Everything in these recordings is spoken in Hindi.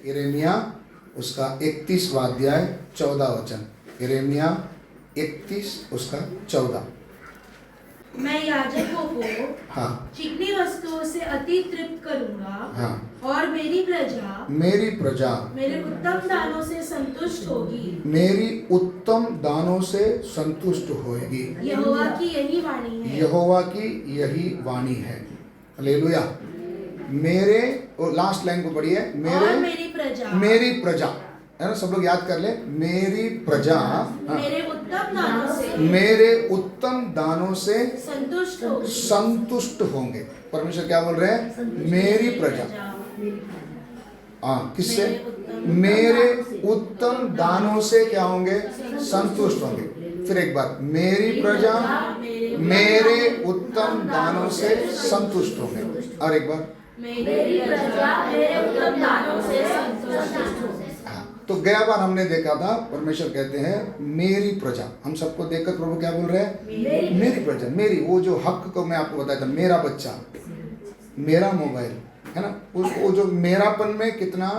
यिर्मयाह उसका 31वां अध्याय 14 वचन। यिर्मयाह 31 उसका 14। मैं याजकों को हाँ चिकनी वस्तुओं से अति तृप्त करूंगा। हाँ। और मेरी प्रजा मेरे उत्तम दानों से संतुष्ट होगी। मेरी उत्तम दानों से संतुष्ट होगी। यहोवा की यही वाणी है। यहोवा की यही वाणी है। हालेलुया। मेरे, और लास्ट लाइन को पढ़िए, मेरी प्रजा है ना, सब लोग याद कर ले, मेरी प्रजा मेरे उत्तम दानों से संतुष्ट होंगे। परमेश्वर क्या बोल रहे हैं? मेरी प्रजा। हाँ, किससे? मेरे उत्तम दानों से क्या होंगे? संतुष्ट होंगे। फिर एक बार, मेरी प्रजा मेरे उत्तम दानों से संतुष्ट होंगे। और एक बार, मेरी प्रजा मेरे उत्तम दानों से संतुष्ट होंगे। तो गया बार हमने देखा था, परमेश्वर कहते हैं मेरी प्रजा। हम सबको देखकर प्रभु क्या बोल रहे हैं? मेरी प्रजा। मेरी, वो जो हक को मैं आपको बताया था, मेरा बच्चा, मेरा मोबाइल, है ना, वो जो मेरापन में कितना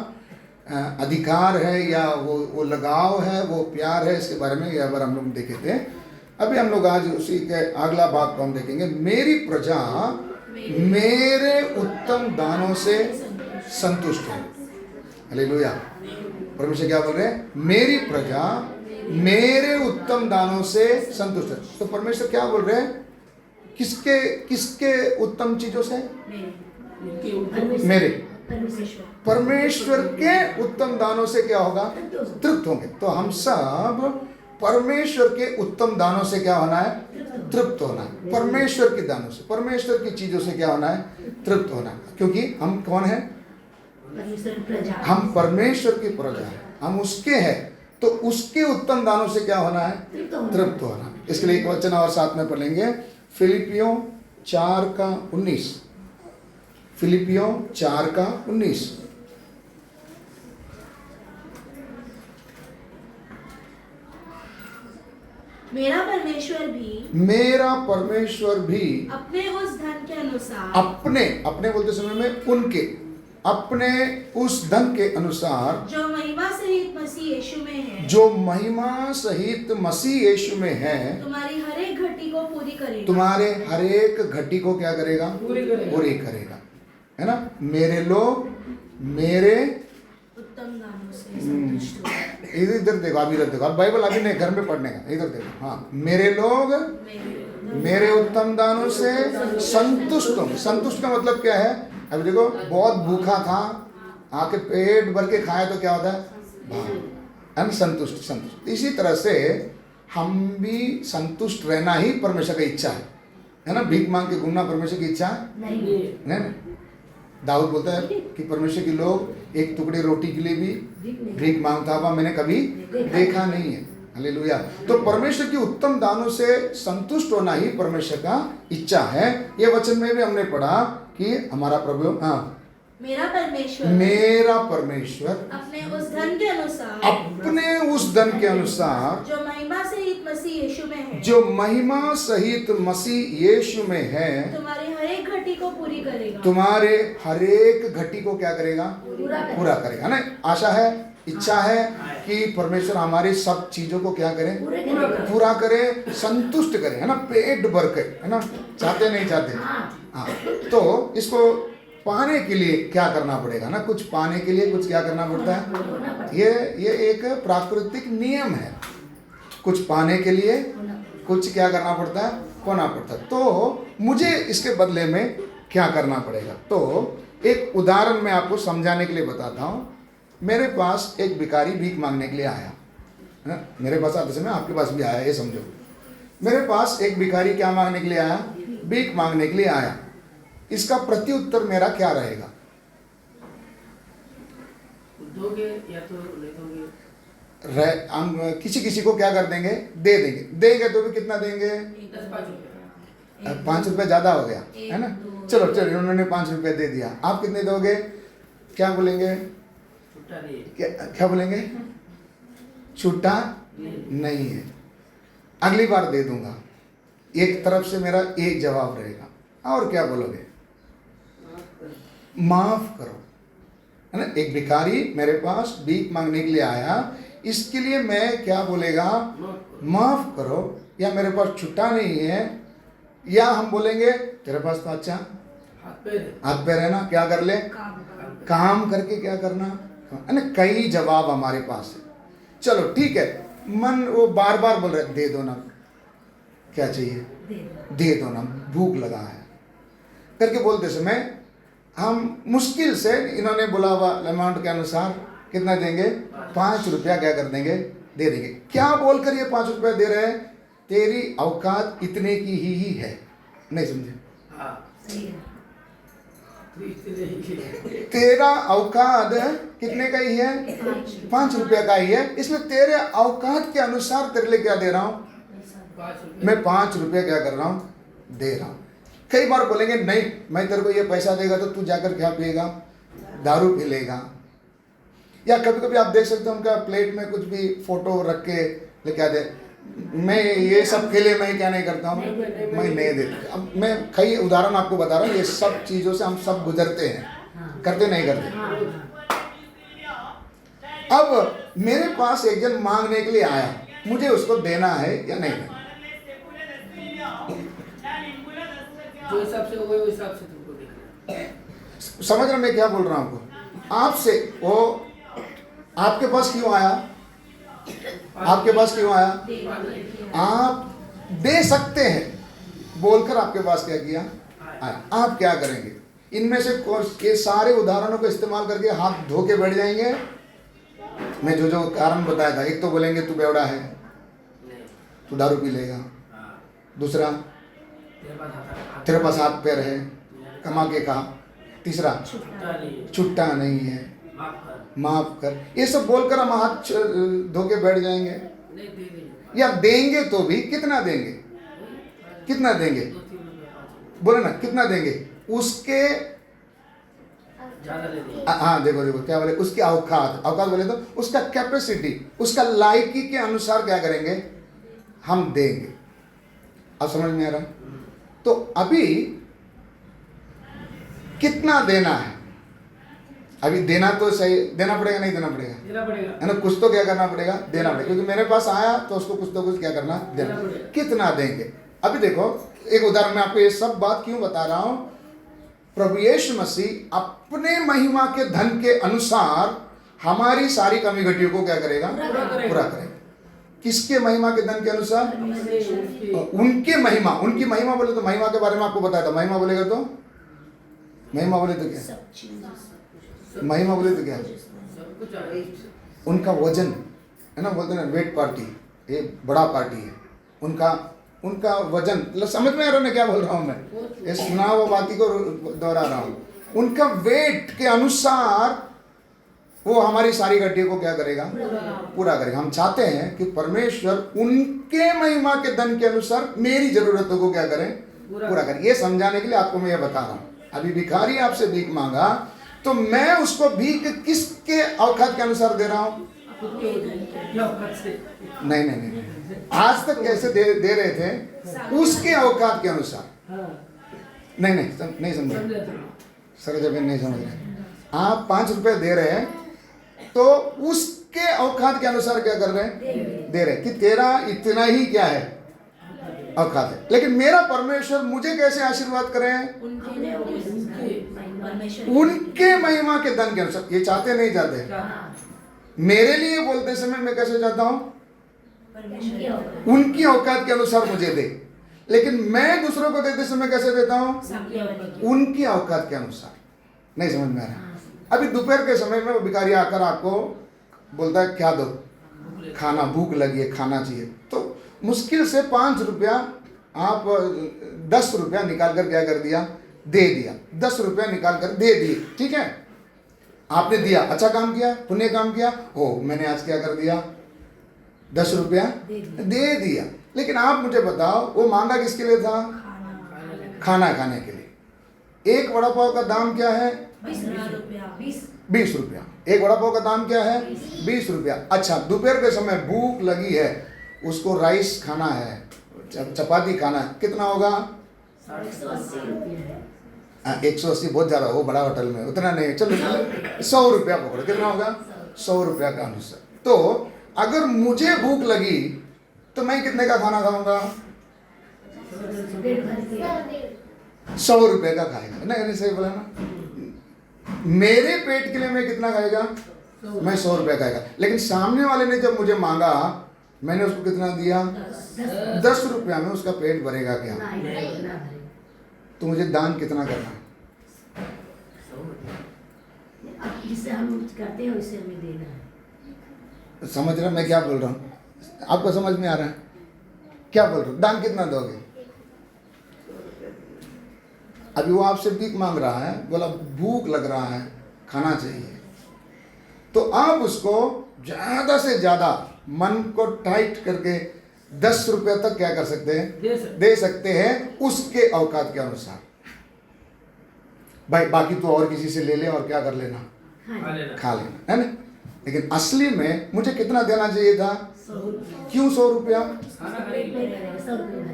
अधिकार है, या वो लगाव है, वो प्यार है, इसके बारे में यह बार हम लोग देखे थे। अभी हम लोग आज उसी के अगला भाग को हम देखेंगे। मेरी प्रजा मेरे उत्तम दानों से संतुष्ट है। हालेलुया। परमेश्वर क्या बोल रहे हैं? मेरी प्रजा मेरे उत्तम दानों से संतुष्ट है। तो परमेश्वर क्या बोल रहे हैं? किसके उत्तम चीजों से? मेरे परमेश्वर के उत्तम दानों से क्या होगा? तृप्त होंगे। तो हम सब परमेश्वर के उत्तम दानों से क्या होना है? तृप्त होना है। परमेश्वर के दानों से, परमेश्वर की चीजों से क्या होना है? तृप्त होना है। क्योंकि हम कौन है? हम परमेश्वर की प्रजा है, हम उसके हैं। तो उसके उत्तम दानों से क्या होना है? तृप्त होना। इसके लिए एक वचन और साथ में पढ़ेंगे, फिलिपियों 4:19। फिलिपियों 4:19। मेरा परमेश्वर भी अपने उस धन के अनुसार, अपने बोलते समय में उनके, अपने उस धन के अनुसार जो महिमा सहित मसीह यीशु में है, तुम्हारी हर एक घटी को पूरी करेगा। तुम्हारे हर एक घटी को क्या करेगा? पूरी करेगा, है ना। मेरे लोग मेरे उत्तम दानों से संतुष्ट हो। इधर देखो, अभी इधर देखो, बाइबल अभी नहीं, घर में पढ़ने का, इधर देखो। हाँ, मेरे लोग मेरे उत्तम दानों से संतुष्ट होंगे। संतुष्ट का मतलब क्या है? अभी देखो, बहुत भूखा था, आके पेट भर के खाया तो क्या होता है? संतुष्ट। इसी तरह से हम भी संतुष्ट रहना ही परमेश्वर की इच्छा है ना। भीख मांग के घूमना परमेश्वर की इच्छा नहीं है ना। दाऊद बोलता है कि परमेश्वर के लोग एक टुकड़े रोटी के लिए भी भीख मांगता हुआ मैंने कभी देखा नहीं है। हालेलुया। तो परमेश्वर की उत्तम दानों से संतुष्ट होना ही परमेश्वर का इच्छा है। ये वचन में भी हमने पढ़ा कि हमारा प्रभु, हाँ, मेरा परमेश्वर अपने उस धन के अनुसार जो महिमा सहित मसीह यीशु में है, तुम्हारी हर एक घटी को पूरी करेगा। तुम्हारे हर एक घटी को क्या करेगा? पूरा करेगा ना। आशा है, इच्छा है कि परमेश्वर हमारी सब चीजों को क्या करे? पूरा करे, संतुष्ट करे, है ना, पेट भर के, है ना। चाहते नहीं चाहते? हाँ। तो इसको पाने के लिए क्या करना पड़ेगा ना? कुछ पाने के लिए कुछ क्या करना पड़ता है? ये एक प्राकृतिक नियम है। कुछ पाने के लिए कुछ क्या करना पड़ता है? खोना पड़ता है। तो मुझे इसके बदले में क्या करना पड़ेगा? तो एक उदाहरण मैं आपको समझाने के लिए बताता हूँ। मेरे पास एक भिखारी भीख मांगने के लिए आया, है ना। मेरे पास आते समय आपके पास भी आया, ये समझो। मेरे पास एक भिखारी क्या मांगने के लिए आया? भीख मांगने के लिए आया। इसका प्रत्युत्तर मेरा क्या रहेगा? दोगे या तो नहीं दोगे? हम किसी को क्या कर देंगे? दे देंगे तो भी कितना देंगे? 5 रुपये ज्यादा हो गया, है ना। चलो उन्होंने 5 रुपये दे दिया। आप कितने दोगे? क्या बोलेंगे? क्या बोलेंगे? छूटा नहीं है, अगली बार दे दूंगा। एक तरफ से मेरा एक जवाब रहेगा। और क्या बोलोगे? माफ करो। है ना। एक भिखारी मेरे पास भीख मांगने के लिए आया, इसके लिए मैं क्या बोलेगा, माफ करो, या मेरे पास छुट्टा नहीं है, या हम बोलेंगे तेरे पास तो अच्छा हाथ पैर है ना, क्या कर ले, काम करके क्या करना, है ना। कई जवाब हमारे पास है। चलो ठीक है, मन वो बार बार बोल रहे दे दो ना, क्या चाहिए दे दो ना, भूख लगा है करके बोलते समय हम मुश्किल से, इन्होंने बोला हुआ अमाउंट के अनुसार कितना देंगे, 5 रुपया क्या कर देंगे, दे देंगे। क्या बोलकर ये 5 रुपया दे रहे हैं, तेरी औकात इतने की ही है। नहीं समझे, तेरा औकात कितने का ही है, 5 रुपया का ही है, इसलिए तेरे औकात के अनुसार तेरे लिए क्या दे रहा हूं, मैं 5 रुपया क्या कर रहा हूं, दे रहा हूं। कई बार बोलेंगे नहीं, मैं तेरे को ये पैसा देगा तो तू जाकर क्या पिएगा, दारू पी लेगा। या कभी कभी आप देख सकते हो उनका प्लेट में कुछ भी फोटो रख के लेके आते। मैं ये सब के लिए मैं क्या नहीं करता हूँ, मैं नहीं देता। अब मैं कई उदाहरण आपको बता रहा हूँ, ये सब चीज़ों से हम सब गुजरते हैं, करते नहीं करते। अब मेरे पास एक जन मांगने के लिए आया, मुझे उसको देना है या नहीं देना, जो हिसाब से वो हिसाब से तुमको देखना। समझ रहे मैं क्या बोल रहा हूँ आपको। आपसे वो आपके पास क्यों आया, आपके पास क्यों आया, आप दे सकते हैं बोलकर आपके पास क्या किया आया। आप क्या करेंगे, इनमें से ये सारे उदाहरणों को इस्तेमाल करके हाथ धो के बैठ जाएंगे। मैं जो जो कारण बताया था, एक तो बोलेंगे तू बेवड़ा है, तू दारू पी लेगा, दूसरा तेरे पास हाथ पैर है, कमा के खा, तीसरा छुट्टा नहीं है, माफ कर। ये सब बोलकर हम हाथ धो के बैठ जाएंगे। या देंगे तो भी कितना देंगे, कितना देंगे, बोले ना कितना देंगे, उसके हाँ देखो देखो क्या बोले, उसकी औकात, औकात बोले तो उसका कैपेसिटी, उसका लायकी के अनुसार क्या करेंगे, हम देंगे। अब समझ में आ रहा है। तो अभी कितना देना है, अभी देना तो सही देना पड़ेगा, नहीं देना पड़ेगा, देना पड़ेगा, है ना। कुछ तो क्या करना पड़ेगा, देना पड़ेगा, क्योंकि मेरे पास आया तो उसको कुछ तो कुछ क्या करना, देना। कितना देंगे। अभी देखो एक उदाहरण, मैं आपको ये सब बात क्यों बता रहा हूं। प्रभु यीशु मसीह अपने महिमा के धन के अनुसार हमारी सारी कमी घटियों को क्या करेगा, पूरा करेगा। किसके महिमा के धन के अनुसार, उनके महिमा, उनकी महिमा बोले तो महिमा के बारे में आपको बताया था। महिमा बोलेगा तो, महिमा बोले तो क्या, महिमा बोले तो क्या, उनका वजन है ना, बोलते ना वेट पार्टी, ये बड़ा पार्टी है उनका, उनका वजन, समझ में आ रहा है क्या बोल रहा हूँ मैं, ये सुना हुआ बाती को दोहरा रहा हूँ। उनका वेट के अनुसार वो हमारी सारी घटिया को क्या करेगा, पूरा करेगा। हम चाहते हैं कि परमेश्वर उनके महिमा के धन के अनुसार मेरी जरूरतों को क्या करें, पूरा करें। ये समझाने के लिए आपको मैं ये बता रहा हूँ। अभी भिखारी आपसे भीख मांगा तो मैं उसको भीख किसके औकात के अनुसार दे रहा हूँ, नहीं नहीं नहीं, आज तक कैसे दे रहे थे, उसके औकात के अनुसार। नहीं नहीं नहीं समझ रहे सर, जब नहीं समझ रहे। आप 5 रुपए दे रहे हैं तो उसके औकात के अनुसार क्या कर रहे हैं, दे रहे हैं कि तेरा इतना ही क्या है, औकात है। लेकिन मेरा परमेश्वर मुझे कैसे आशीर्वाद करे, उनके महिमा के धन के अनुसार। ये चाहते नहीं चाहते, मेरे लिए बोलते समय मैं कैसे चाहता हूं, उनकी औकात के अनुसार मुझे दे। लेकिन मैं दूसरों को देते समय कैसे देता हूं, उनकी औकात के अनुसार। नहीं समझ में आ रहा। अभी दोपहर के समय में वो भिखारी आकर आपको बोलता है क्या दो, खाना, भूख लगी है, खाना चाहिए। तो मुश्किल से 5 रुपया आप 10 रुपया निकाल कर क्या कर दिया, दे दिया। 10 रुपया निकाल कर दे दिए, ठीक है, आपने दिया, अच्छा काम किया, पुण्य काम किया। ओ मैंने आज क्या कर दिया, 10 रुपया दे दिया। लेकिन आप मुझे बताओ वो मांगा किसके लिए था, खाना खाने के लिए। एक वड़ा पाव का दाम क्या है, 20 रुपया। एक वड़ा पाव का दाम क्या है, 20 रुपया। अच्छा दोपहर के समय भूख लगी है, उसको राइस खाना है, चपाती खाना है, कितना होगा, 180 बहुत ज़्यादा, वो बड़ा होटल में उतना नहीं, चलो 100 रुपया पकड़ो, कितना होगा 100 रुपया का अनुसार। तो अगर मुझे भूख लगी तो मैं कितने का खाना खाऊंगा? 100 रुपये का खाएगा। नहीं सही बोला ना? मेरे पेट के लिए मैं कितना खाएगा? मैं 100 रुपये खाएगा। लेकिन सामने वाले ने जब मुझे मांगा, मैंने उसको कितना दिया? 10 रुपया में उसका पेट भरेगा क्या? तो मुझे दान कितना करना है? जिससे हम करते हैं उससे हमें देना है। समझ रहे मैं क्या बोल रहा हूँ? आपको समझ में आ रहा है क्या बोल रहा हूँ? दान कितना दोगे? अभी वो आपसे भीख मांग रहा है, बोला भूख लग रहा है, खाना चाहिए, तो आप उसको ज्यादा से ज्यादा मन को टाइट करके 10 रुपए तक क्या कर सकते हैं? दे सकते हैं उसके औकात के अनुसार। भाई बाकी तो और किसी से ले ले और क्या कर लेना? खा लेना, है ना? लेकिन असली में मुझे कितना देना चाहिए था? क्यों 100 रुपया?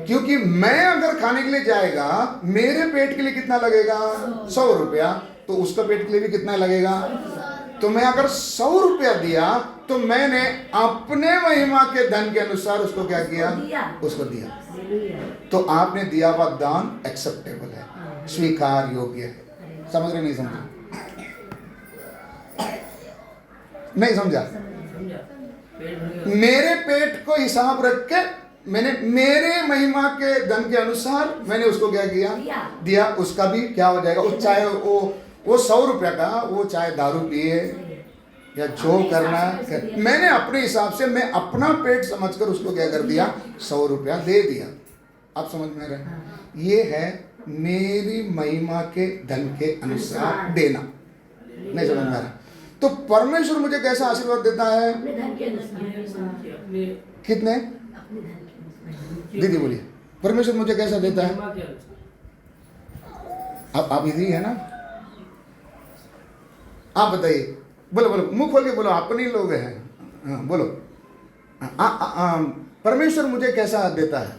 क्योंकि मैं अगर खाने के लिए जाएगा, मेरे पेट के लिए कितना लगेगा? 100 रुपया। तो उसका पेट के लिए भी कितना लगेगा? तो मैं अगर 100 रुपया दिया तो मैंने अपने महिमा के धन के अनुसार उसको क्या किया? उसको दिया। तो आपने दिया हुआ दान एक्सेप्टेबल है, स्वीकार योग्य है। समझ रहे? नहीं समझा? नहीं समझा? मेरे पेट को हिसाब रख के मैंने मेरे महिमा के धन के अनुसार मैंने उसको क्या किया? दिया। उसका भी क्या हो जाएगा? वो चाहे वो 100 रुपया का, वो चाहे दारू पिए या जो करना है, मैंने अपने हिसाब से, मैं अपना पेट समझकर उसको क्या कर दिया? 100 रुपया दे दिया। आप समझ में रहे? ये है मेरी महिमा के धन के अनुसार देना। नहीं समझ में आ रहा? तो परमेश्वर मुझे कैसा आशीर्वाद देता है? कितने? दीदी बोलिए, परमेश्वर मुझे कैसा देता है? आप इधर ही है ना? आप बताइए, बोलो बोलो, मुंह खोल के बोलो, अपने ही लोग हैं। हाँ बोलो, परमेश्वर मुझे कैसा देता है?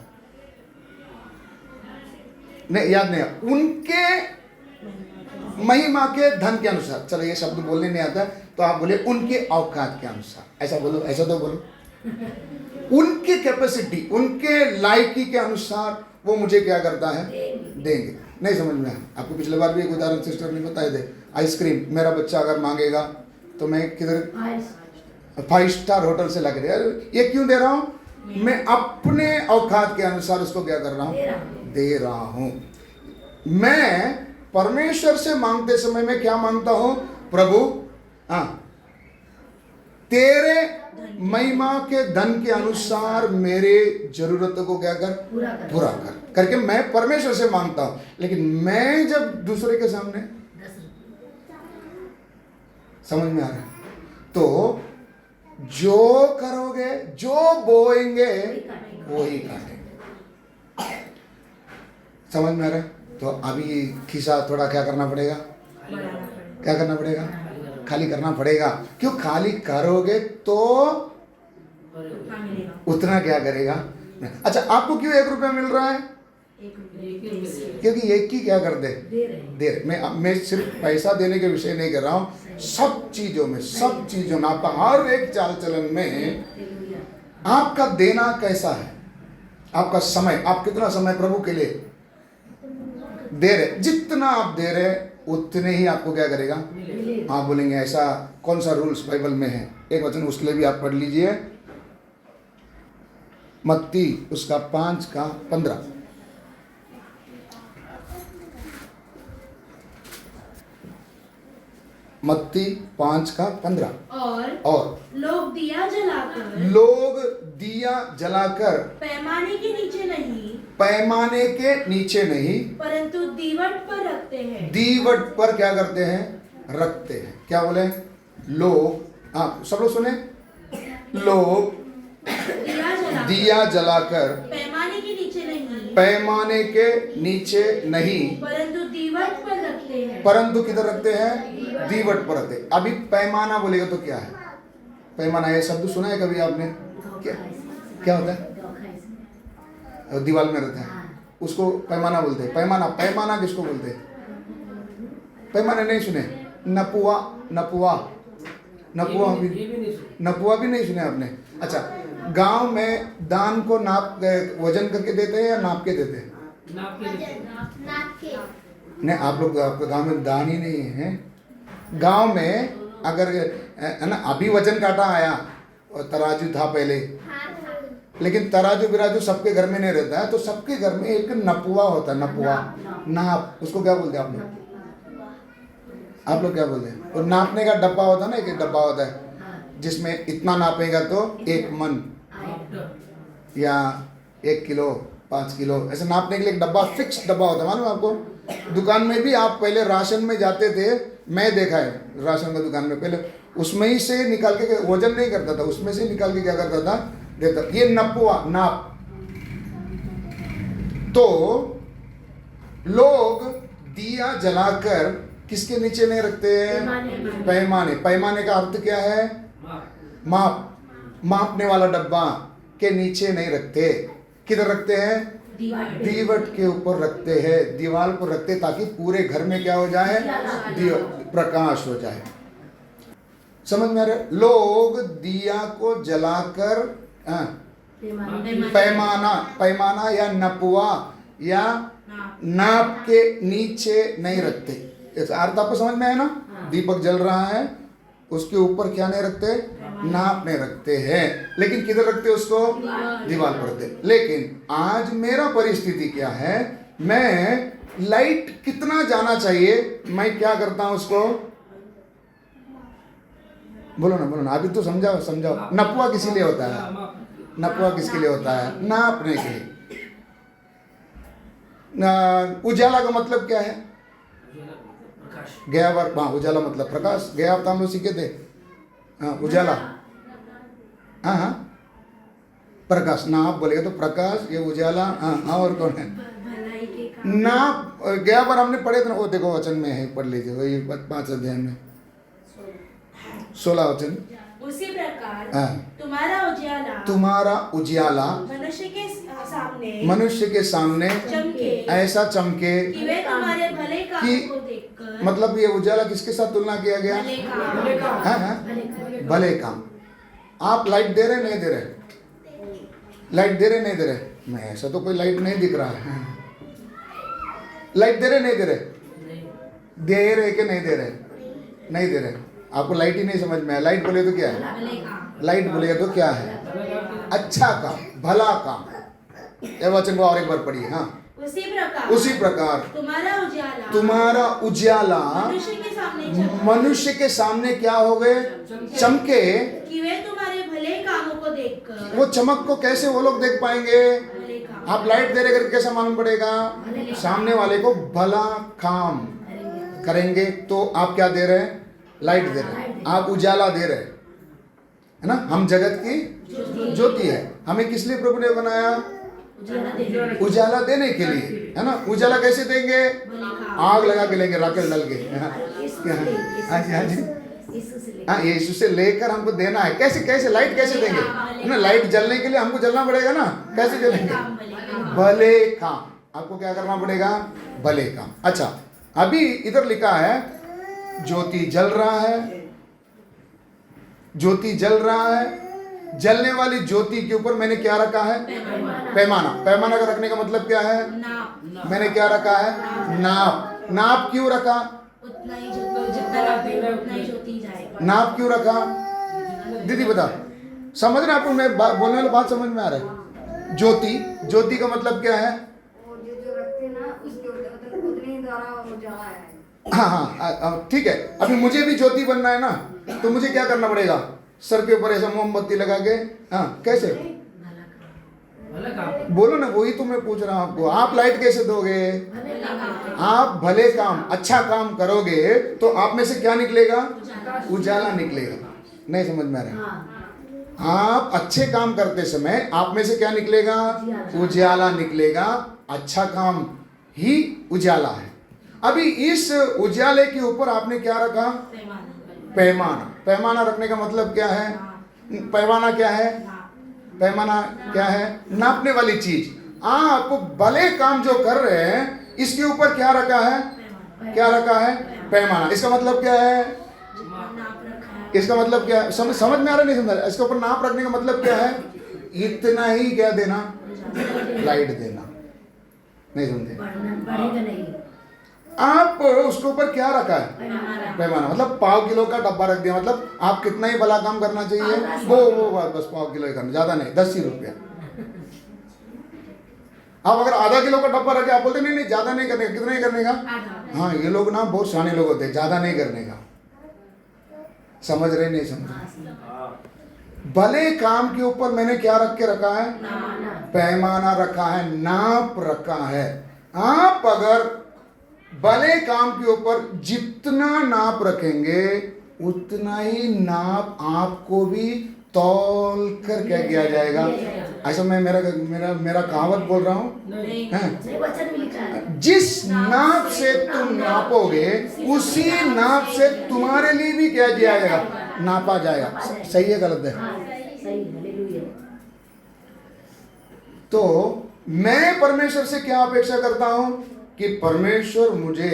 नहीं याद नहीं, उनके महिमा के धन के अनुसार। चलो ये शब्द बोलने नहीं आता तो आप बोले उनके औकात के अनुसार। ऐसा बोलो, ऐसा तो बोलो, उनकी कैपेसिटी, उनके लायकी के अनुसार वो मुझे क्या करता है? देंगे। नहीं समझ में आया? आपको पिछले बार भी एक उदाहरण सिस्टर ने बताए थे, आइसक्रीम। मेरा बच्चा अगर मांगेगा तो मैं किधर 5 स्टार होटल से लग रहा है, ये क्यों दे रहा हूँ? मैं अपने औकात के अनुसार उसको क्या कर रहा हूँ? दे रहा हूँ। मैं परमेश्वर से मांगते समय में क्या मांगता हूँ? प्रभु तेरे महिमा के धन के अनुसार मेरे जरूरतों को क्या कर? पूरा कर करके मैं परमेश्वर से मांगता हूं। लेकिन मैं जब दूसरे के सामने, समझ में आ रहा है? तो जो करोगे, जो बोएंगे वो ही काटेंगे। समझ में आ रहा है? तो अभी खिसा थोड़ा क्या करना पड़ेगा? क्या करना पड़ेगा? खाली करना पड़ेगा। क्यों? खाली करोगे तो उतना क्या करेगा? अच्छा, आपको क्यों 1 रुपया मिल रहा है? क्योंकि एक ही क्या कर दे? दे रहे। मैं सिर्फ पैसा देने के विषय नहीं कर रहा हूँ, सब चीजों में आपका हर एक चाल चलन में आपका देना कैसा है? आपका समय, आप कितना समय प्रभु के लिए दे रहे? जितना आप दे रहे उतने ही आपको क्या करेगा? हाँ बोलेंगे। ऐसा कौन सा रूल्स बाइबल में है? एक वचन उसके लिए भी आप पढ़ लीजिए, मत्ती उसका 5:15। मत्ती 5:15। और लोग दिया जलाकर पैमाने के नीचे नहीं परंतु दीवट पर रखते हैं। दीवट पर क्या करते हैं? रखते हैं। क्या बोले? लोग, सब लोग सुने, लोग दिया जलाकर पैमाने के नीचे नहीं परंतु दीवट पर रखते हैं। परंतु किधर रखते हैं? दीवट पर रखते हैं। अभी पैमाना बोलेगा तो क्या है? पैमाना, ये शब्द सुना है कभी आपने? क्या होता है? दीवार में रहता है, उसको पैमाना बोलते हैं। पैमाना किसको बोलते हैं? पैमाने नहीं सुने? नपुआ, नपुआ, नपुआ भी, ये भी नहीं सुना। नपुआ भी नहीं सुने आपने? अच्छा, गांव में दान को नाप वजन करके देते हैं या नाप के देते हैं? नाप के देते। नहीं, आप लोग, आपके गांव में दान ही नहीं है। गांव में अगर है ना, अभी वजन काटा आया और तराजू था पहले, लेकिन तराजू बिराजू सबके घर में नहीं रहता है, तो सबके घर में एक नपुआ होता है, नपुआ, नाप, उसको क्या बोलते हैं आप लोग? आप लोग क्या बोलते हैं? और नापने का डब्बा होता है ना, एक डब्बा होता है जिसमें इतना नापेगा तो 1 मन या 1 किलो, 5 किलो, ऐसे नापने के लिए एक डब्बा, फिक्स डब्बा होता है, मालूम है आपको? दुकान में भी आप पहले राशन में जाते थे, मैं देखा है राशन का दुकान में, पहले उसमें ही से निकाल के, वजन नहीं करता था, उसमें से निकाल के क्या करता था, देता। ये नपुआ, नाप। तो लोग दिया जलाकर किसके नीचे नहीं रखते हैं? पैमाने। पैमाने का अर्थ क्या है? माप, मापने वाला डब्बा के नीचे नहीं रखते। किधर रखते हैं? दीवट के ऊपर रखते हैं, दीवार पर रखते, ताकि पूरे घर में क्या हो जाए? प्रकाश हो जाए। समझ में आ रहा है? लोग दिया को जलाकर पैमाना, पैमाना या नपुआ या नाप के नीचे नहीं रखते। अर्थ आपको समझ में आया ना? दीपक जल रहा है, उसके ऊपर क्या नहीं रखते? नाप नहीं रखते हैं, लेकिन किधर रखते उसको? दीवार पर रखते। लेकिन आज मेरा परिस्थिति क्या है, मैं लाइट कितना जाना चाहिए, मैं क्या करता हूं उसको? बोलो ना, बोलो ना, अभी तो समझाओ, समझाओ। नपुआ किसी लिए होता है? नपुआ किसके लिए होता है? नापने के लिए। उजाला का मतलब क्या है? गया बार, हाँ, उजाला मतलब प्रकाश। गया आप तो हम लोग सीखे थे, हाँ, उजाला, हाँ हाँ, प्रकाश। नाप बोलेगा तो प्रकाश, ये उजाला, हाँ। और कौन है? नाप। गया बार हमने पढ़े थे ना, वो देखो वचन में है, पढ़ लीजिए, वही 5 अध्याय में 16 वचन। उसी प्रकार हाँ। तुम्हारा उजियाला, तुम्हारा उजियाला मनुष्य के सामने चमके, ऐसा चमके कि वे तुम्हारे भले काम कि- को देखकर, मतलब ये उजाला किसके साथ तुलना किया गया? भले काम, हाँ हाँ, भले काम। आप लाइट दे रहे नहीं दे रहे? लाइट दे रहे नहीं दे रहे? मैं, ऐसा तो कोई लाइट नहीं दिख रहा है। लाइट दे रहे नहीं दे रहे? दे रहे कि नहीं दे रहे? नहीं दे रहे। आपको लाइट ही नहीं समझ में आया। लाइट बोले तो क्या है? भले काम। लाइट बोले तो क्या है? अच्छा काम, भला काम। ये वचन को और एक बार पढ़िए। हाँ, उसी प्रकार तुम्हारा उजाला मनुष्य के सामने क्या हो गए? चमके, कि वे तुम्हारे भले कामों को देखकर। वो चमक को कैसे वो लोग देख पाएंगे? भले काम। आप लाइट दे रहे करके कैसा मालूम पड़ेगा? सामने वाले को भला काम करेंगे। तो आप क्या दे रहे हैं? लाइट दे रहे हैं, आप उजाला दे रहे हैं, है ना? हम जगत की ज्योति है। हमें किस लिए प्रभु ने बनाया? उजाला देने के लिए, है ना? उजाला कैसे देंगे? आग लगा के लेंगे, राकेल डाल के। हाँ जी, हाँ जी, हाँ, यीशु से लेकर हमको देना है। कैसे कैसे लाइट कैसे देंगे? है ना? लाइट जलने के लिए हमको जलना पड़ेगा ना। कैसे जलेंगे? भले काम। आपको क्या करना पड़ेगा? भले काम। अच्छा, अभी इधर लिखा है ज्योति जल रहा है, ज्योति जल रहा है। जलने वाली ज्योति के ऊपर मैंने क्या रखा है? पैमाना। पैमाना का रखने का मतलब क्या है? मैंने क्या रखा है? नाप। नाप क्यों रखा? उतना ही जितना ही ज्योति जाएगा। नाप क्यों रखा? दीदी बता, समझ रहे आपको? मैं बोलने वाली बात समझ में आ रहा है? ज्योति, ज्योति का मतलब क्या है? जो रखते ना उसके उतने द्वारा उजाला है। हाँ हाँ, ठीक है। अभी मुझे भी ज्योति बनना है ना, तो मुझे क्या करना पड़ेगा? सर के ऊपर ऐसा मोमबत्ती लगा के, हाँ, कैसे? भला काम। बोलो ना, वही तो मैं पूछ रहा हूं आपको। आप लाइट कैसे दोगे? आप भले काम, अच्छा काम करोगे तो आप में से क्या निकलेगा? उजाला निकलेगा। नहीं समझ में आ रहा? आप अच्छे काम करते समय आप में से क्या निकलेगा? उजाला निकलेगा। अच्छा काम ही उजाला है। अभी इस उजाले के ऊपर आपने क्या रखा? पैमाना। पैमाना रखने का मतलब क्या है? पैमाना क्या है? पैमाना क्या है? नापने वाली चीज। आप भले काम जो कर रहे हैं इसके ऊपर क्या रखा है? क्या रखा है? पैमाना। इसका मतलब क्या है? नाप रखा है। इसका मतलब क्या है? समझ में आ रहा नहीं समझ? इसके ऊपर नाप रखने का मतलब क्या है? इतना ही क्या देना? लाइट देना। नहीं समझे? बढ़ेगा नहीं। आप उसके ऊपर क्या रखा है? पैमाना। मतलब पाव किलो का डब्बा रख दिया, मतलब आप कितना ही भला काम करना चाहिए, वो बस पाव किलो ही करना, ज्यादा नहीं, 10 ही रुपया। आप अगर आधा किलो का डब्बा रखे, आप बोलते नहीं ज्यादा नहीं करने का, कितना ही करने का? हाँ, ये लोग ना बहुत शाने लोग होते हैं, ज्यादा नहीं करने का। समझ रहे नहीं समझ? भले काम के ऊपर मैंने क्या रख के रखा है? पैमाना रखा है, नाप रखा है। आप अगर भले काम के ऊपर जितना नाप रखेंगे, उतना ही नाप आपको भी तौल कर क्या किया जाएगा। ऐसा मैं मेरा कहावत बोल रहा हूँ। नहीं, वचन में लिखा है। जिस नाप से तुम नापोगे, उसी नाप से तुम्हारे लिए भी क्या किया जाएगा? नापा जाएगा। सही है गलत है? सही, हालेलुया। तो मैं परमेश्वर से क्या अपेक्षा करता हूं कि परमेश्वर मुझे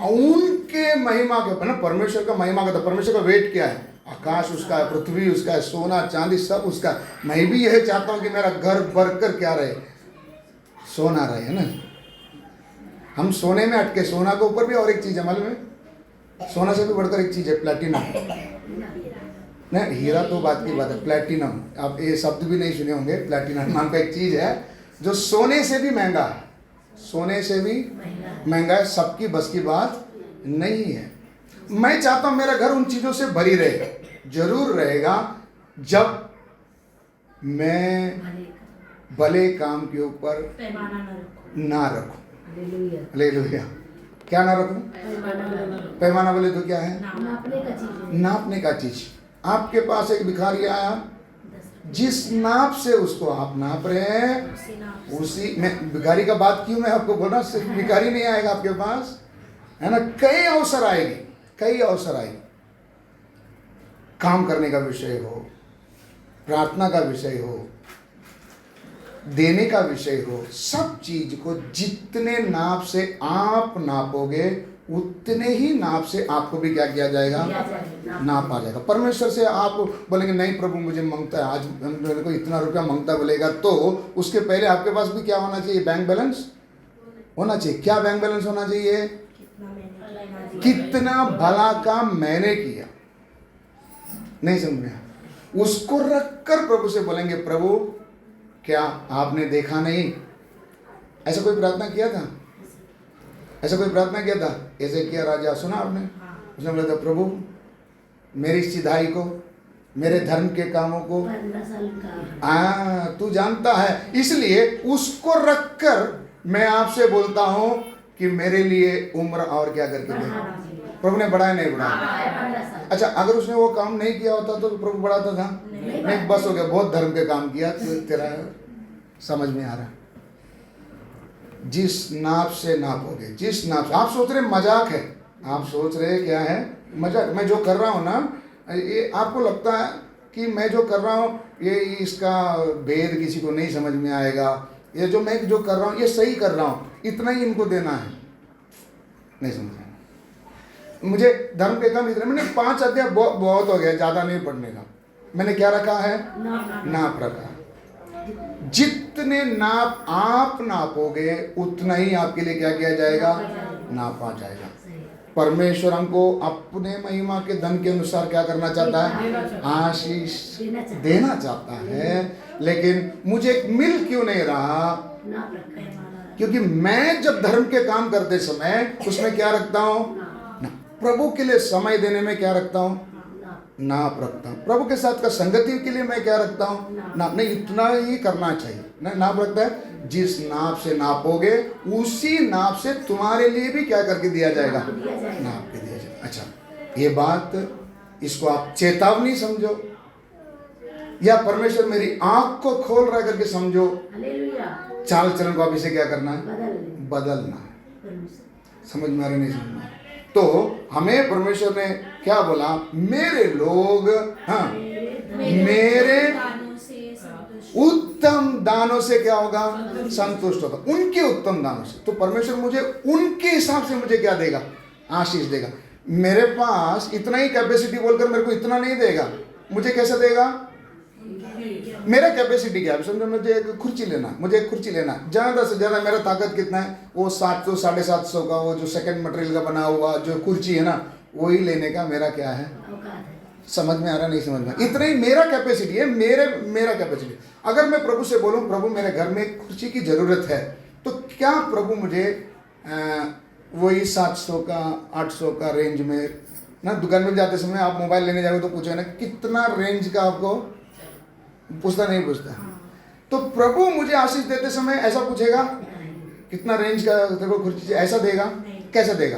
उनके महिमा के, ना परमेश्वर का महिमा का, तो परमेश्वर का वेट क्या है? आकाश उसका है, पृथ्वी उसका है, सोना चांदी सब उसका। मैं भी यही चाहता हूं कि मेरा घर भरकर क्या रहे? सोना रहे, है ना। हम सोने में अटके, सोना के ऊपर भी और एक चीज है मालूम है? सोना से भी बढ़कर एक चीज है, प्लेटिनम। नहीं, हीरा तो बात की बात है, प्लेटिनम। आप ये शब्द भी नहीं सुने होंगे। प्लेटिनम नाम का एक चीज है जो सोने से भी महंगा है, सोने से भी महंगा है। सबकी बस की बात नहीं है। मैं चाहता हूं मेरा घर उन चीजों से भरी रहे। जरूर रहेगा जब मैं भले काम के ऊपर पैमाना ना रखूं। हालेलुया। हालेलुया। क्या ना रखूं? पैमाना बोले तो क्या है? नापने का चीज है। नापने का चीज। आपके पास एक भिखारी आया, जिस नाप से उसको आप नाप रहे हैं, उसी में भिखारी का बात क्यों मैं आपको बोल रहा हूं? सिर्फ भिखारी नहीं आएगा आपके पास, है ना। कई अवसर आएंगे, कई अवसर आएंगे। काम करने का विषय हो, प्रार्थना का विषय हो, देने का विषय हो, सब चीज को जितने नाप से आप नापोगे, उतने ही नाप से आपको भी क्या किया जाएगा? नाप आ जाएगा। परमेश्वर से आप बोलेंगे नहीं प्रभु मुझे मांगता है, आज मेरे को इतना रुपया मांगता बोलेगा, तो उसके पहले आपके पास भी क्या होना चाहिए? बैंक बैलेंस होना चाहिए। क्या बैंक बैलेंस होना चाहिए? कितना भला काम मैंने किया। नहीं समझ में? उसको रखकर प्रभु से बोलेंगे प्रभु क्या आपने देखा नहीं? ऐसा कोई प्रार्थना किया था? ऐसा कोई प्रार्थना किया था? ऐसे किया राजा, सुना आपने? उसने बोला था प्रभु मेरी सिधाई को, मेरे धर्म के कामों को 15 साल का तू जानता है, इसलिए उसको रखकर मैं आपसे बोलता हूं कि मेरे लिए उम्र और क्या करके दे। प्रभु ने बढ़ाया नहीं बढ़ाया? अच्छा, अगर उसने वो काम नहीं किया होता तो प्रभु बढ़ाता था? नहीं, बस हो गया, बहुत धर्म के काम किया। तो तेरा समझ में आ रहा? जिस नाप से नापोगे, जिस नाप से। आप सोच रहे मजाक है, आप सोच रहे क्या है? मजाक। मैं जो कर रहा हूँ ना, ये आपको लगता है कि मैं जो कर रहा हूँ ये इसका भेद किसी को नहीं समझ में आएगा, ये जो मैं जो कर रहा हूँ ये सही कर रहा हूँ, इतना ही इनको देना है। नहीं समझ मुझे धर्म के काम इतना, मैंने 5 अध्याय बहुत हो गया, ज्यादा नहीं पढ़ने का। मैंने क्या रखा है? नाप रखा। जितने नाप आप नापोगे, उतना ही आपके लिए क्या किया जाएगा? नापा जाएगा। परमेश्वर हमको अपने महिमा के धन के अनुसार क्या करना चाहता है? आशीष देना चाहता है। लेकिन मुझे मिल क्यों नहीं रहा? क्योंकि मैं जब धर्म के काम करते समय उसमें क्या रखता हूँ? प्रभु के लिए समय देने में क्या रखता हूँ? नाप रखता हूँ। प्रभु के साथ का संगति के लिए मैं क्या रखता हूँ? नाप। नहीं, इतना ही करना चाहिए। नाप रखता है। जिस नाप से नापोगे, उसी नाप से तुम्हारे लिए भी क्या करके दिया जाएगा? नाप के दिया जाएगा। अच्छा, ये बात, इसको आप चेतावनी समझो या परमेश्वर मेरी आंख को खोल रहा करके समझो। चाल चलन को आप इसे क्या करना है? बदलना है। समझ में आ रही? नहीं समझ में? तो हमें परमेश्वर ने क्या बोला? मेरे लोग, हाँ, मेरे उत्तम दान दानों से क्या होगा? संतुष्ट होगा, उनके उत्तम दानों से। तो परमेश्वर मुझे उनके हिसाब से मुझे क्या देगा? आशीष देगा। मेरे पास इतना ही कैपेसिटी बोलकर मेरे को इतना नहीं देगा। मुझे कैसे देगा? मेरा कैपेसिटी क्या है? समझो, मुझे एक कुर्सी लेना, मुझे एक कुर्सी लेना, ज़्यादा से ज़्यादा मेरा ताकत कितना है? वो 700 750 का वो जो सेकंड मटेरियल का बना हुआ जो कुर्सी है ना, वही लेने का मेरा क्या है? समझ में आ रहा? नहीं समझ में? इतना ही मेरा कैपेसिटी है, मेरा कैपेसिटी। अगर मैं प्रभु से बोलूं, प्रभु मेरे घर में एक कुर्सी की ज़रूरत है, तो क्या प्रभु मुझे वही 700 का 800 का रेंज में ना? दुकान में जाते समय आप मोबाइल लेने जाओगे तो पूछे ना कितना रेंज का, आपको पूछता नहीं पूछता। तो प्रभु मुझे आशीष देते समय ऐसा पूछेगा कितना रेंज का देखो कुर्सी, ऐसा देगा? कैसे देगा?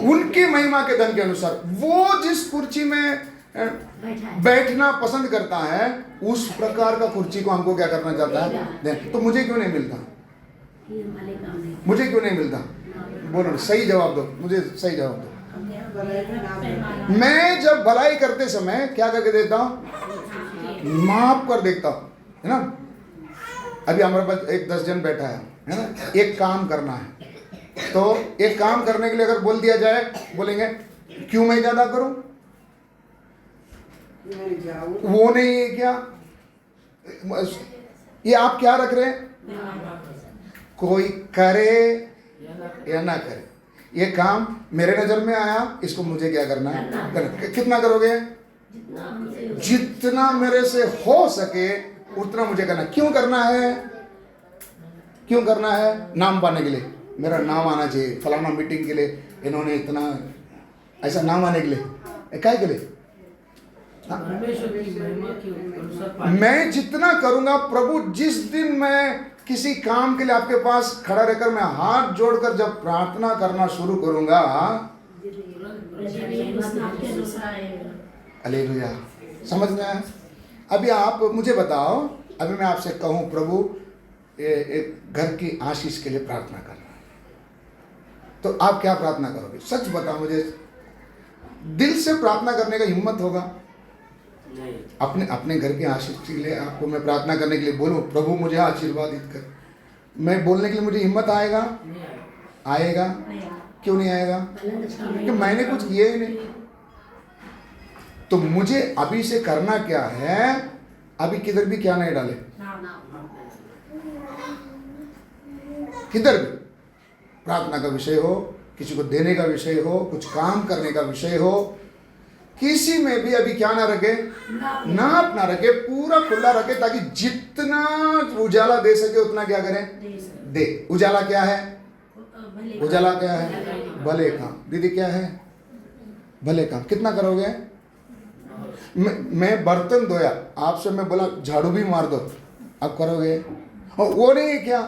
उनकी महिमा के धन के अनुसार। वो जिस कुर्सी में बैठना पसंद करता है, उस प्रकार का कुर्सी को हमको क्या करना चाहता है? तो मुझे क्यों नहीं मिलता? मुझे क्यों नहीं मिलता? बोलो, सही जवाब दो, मुझे सही जवाब दो। मैं जब भलाई करते समय क्या करके देता हूं? माफ कर देखता हूं, है ना? अभी हमारे पास एक 10 जन बैठा है ना? एक काम करना है, तो एक काम करने के लिए अगर बोल दिया जाए, बोलेंगे क्यों मैं ज्यादा करूं? वो नहीं है क्या? ये आप क्या रख रहे हैं? कोई करे या ना करे, ये काम मेरे नजर में आया, इसको मुझे क्या करना है? कितना करोगे? जितना मेरे से हो सके उतना मुझे करना। क्यों करना है? क्यों करना है? नाम पाने के लिए, मेरा नाम आना चाहिए। फलाना मीटिंग के लिए इन्होंने इतना, ऐसा नाम आने के लिए, काय के लिए? मैं जितना करूंगा, प्रभु जिस दिन मैं किसी काम के लिए आपके पास खड़ा रहकर मैं हाथ जोड़कर जब प्रार्थना करना शुरू करूंगा, हालेलुया, समझ में आया? अभी आप मुझे बताओ, अभी मैं आपसे कहूं प्रभु एक घर की आशीष के लिए प्रार्थना करना, तो आप क्या प्रार्थना करोगे? सच बताओ मुझे, दिल से प्रार्थना करने का हिम्मत होगा? अपने घर की आशीष के लिए आपको मैं प्रार्थना करने के लिए बोलूं, प्रभु मुझे आशीर्वादित कर, मैं बोलने के लिए मुझे हिम्मत आएगा? आएगा? क्यों नहीं आएगा? क्योंकि मैंने कुछ किया ही नहीं। तो मुझे अभी से करना क्या है? अभी किधर भी क्या नहीं डाले, किधर भी प्रार्थना का विषय हो, किसी को देने का विषय हो, कुछ काम करने का विषय हो, किसी में भी अभी क्या ना रखे? नाप ना रखे, पूरा खुला रखे, ताकि जितना उजाला दे सके उतना क्या करें? दे। उजाला क्या है? उजाला क्या है? भले काम। दीदी क्या है? भले काम। कितना करोगे? मैं बर्तन धोया, आपसे मैं बोला झाड़ू भी मार दो, आप करोगे? और वो नहीं है क्या?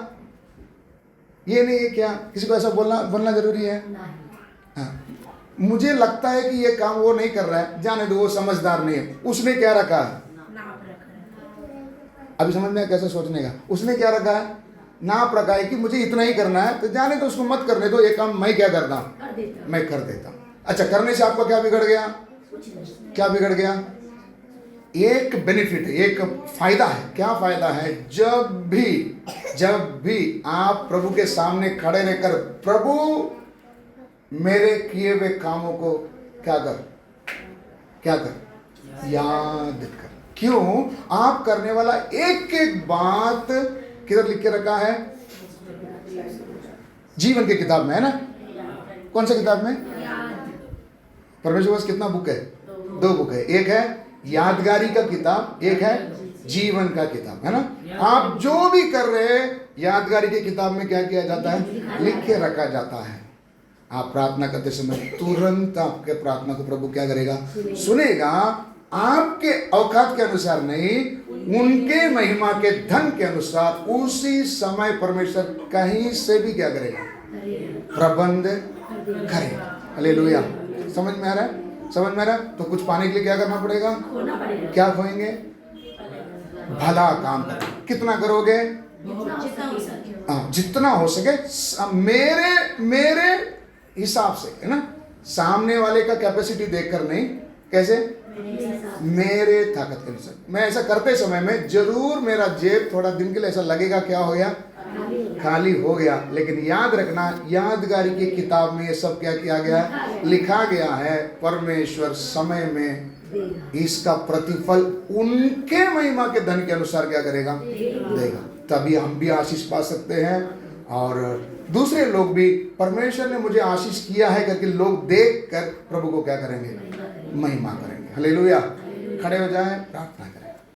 ये नहीं है क्या? किसी को ऐसा बोलना जरूरी है? हाँ। मुझे लगता है कि ये काम वो नहीं कर रहा है, जाने दो, वो समझदार नहीं है। उसने क्या रखा है? अभी समझ में कैसे सोचने का? उसने क्या रखा है? नाप रखा है कि मुझे इतना ही करना है, तो जाने दो, उसको मत करने दो, ये काम मैं क्या करता हूँ? मैं कर देता हूँ। अच्छा, करने से आपका क्या बिगड़ गया? क्या बिगड़ गया? एक बेनिफिट है, एक फायदा है। क्या फायदा है? जब भी आप प्रभु के सामने खड़े रहकर, प्रभु मेरे किए हुए कामों को क्या कर याद कर। क्यों? आप करने वाला एक एक बात किधर लिख के रखा है? जीवन की किताब में है ना? कौन सा किताब में? परमेश्वर पास कितना बुक है? 2 बुक है। एक है यादगारी का किताब, एक है जीवन का किताब, है ना? आप जो भी कर रहे हैं, यादगारी की किताब में क्या किया जाता है? लिख के रखा जाता है। आप प्रार्थना करते समय तुरंत आपके प्रार्थना को प्रभु क्या करेगा? सुनेगा। आपके औकात के अनुसार नहीं, उनके महिमा के धन के अनुसार उसी समय परमेश्वर कहीं से भी क्या करेगा? प्रबंध करेगा। हालेलुया। समझ में आ रहा है? समझ में आ रहा है? तो कुछ पाने के लिए क्या करना पड़ेगा? क्या खोएंगे? भला काम करें। कितना करोगे? जितना हो सके मेरे हिसाब से, है ना? सामने वाले का कैपेसिटी देखकर नहीं, कैसे? मेरे ताकत के अनुसार। मैं ऐसा करते समय में जरूर मेरा जेब थोड़ा दिन के लिए ऐसा लगेगा क्या हो गया, खाली हो गया, लेकिन याद रखना यादगारी की किताब में ये सब क्या किया गया है, लिखा गया है। परमेश्वर समय में इसका प्रतिफल उनके महिमा के धन के अनुसार क्या करेगा, देगा। तभी हम भी आशीष पा सकते हैं और दूसरे लोग भी परमेश्वर ने मुझे आशीष किया है करके लोग देख कर प्रभु को क्या करेंगे, महिमा करेंगे। हालेलुया। खड़े हो जाएं, प्रार्थना करें।